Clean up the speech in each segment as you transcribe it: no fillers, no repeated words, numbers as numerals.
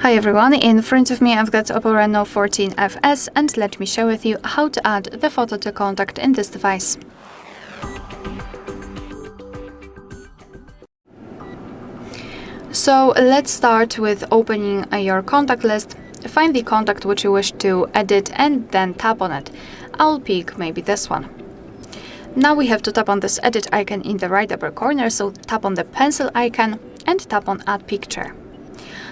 Hi everyone, in front of me I've got OPPO Reno 14FS and let me share with you how to add the photo to contact in this device. So let's start with opening your contact list. Find the contact which you wish to edit and then tap on it. I'll pick maybe this one. Now we have to tap on this edit icon in the right upper corner, so tap on the pencil icon and tap on add picture.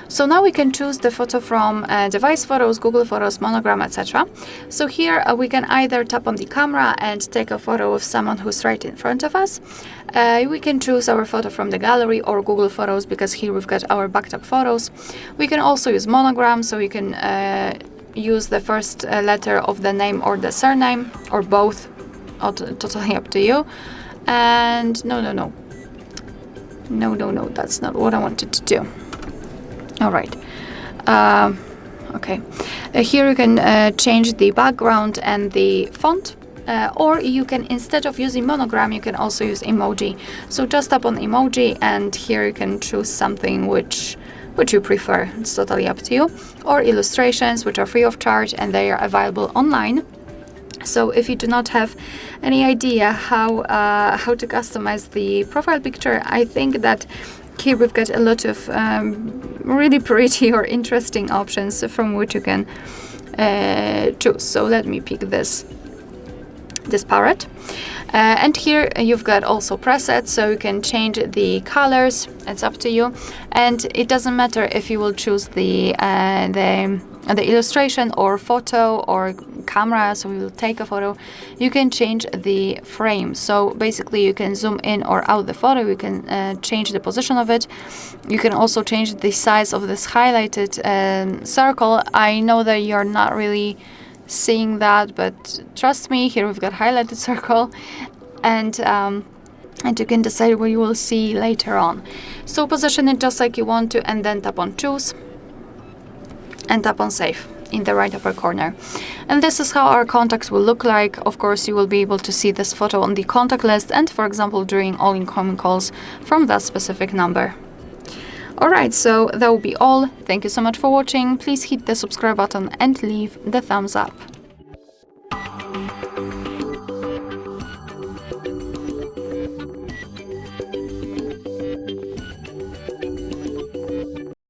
So now we can choose the photo from device photos, Google Photos, monogram, etc. So here we can either tap on the camera and take a photo of someone who's right in front of us. We can choose our photo from the gallery or Google Photos, because here we've got our backed up photos. We can also use monogram, so you can use the first letter of the name or the surname, or both, totally up to you. And no, that's not what I wanted to do. All right. Okay. Here you can change the background and the font, or you can, instead of using monogram, you can also use emoji. So just tap on emoji, and here you can choose something which you prefer. It's totally up to you. Or illustrations, which are free of charge and they are available online. So if you do not have any idea how to customize the profile picture, I think that here we've got a lot of really pretty or interesting options from which you can choose. So let me pick this parrot. And here you've got also presets, so you can change the colors. It's up to you, and it doesn't matter if you will choose the illustration or photo or camera. So we will take a photo. You can change the frame, so basically you can zoom in or out the photo. You can change the position of it. You can also change the size of this highlighted circle. I know that you're not really seeing that, but trust me, here we've got highlighted circle, and you can decide what you will see later on. So position it just like you want to, and then tap on choose and tap on save in the right upper corner. And this is how our contacts will look like. Of course, you will be able to see this photo on the contact list and, for example, during all incoming calls from that specific number. Alright, so that will be all. Thank you so much for watching. Please hit the subscribe button and leave the thumbs up.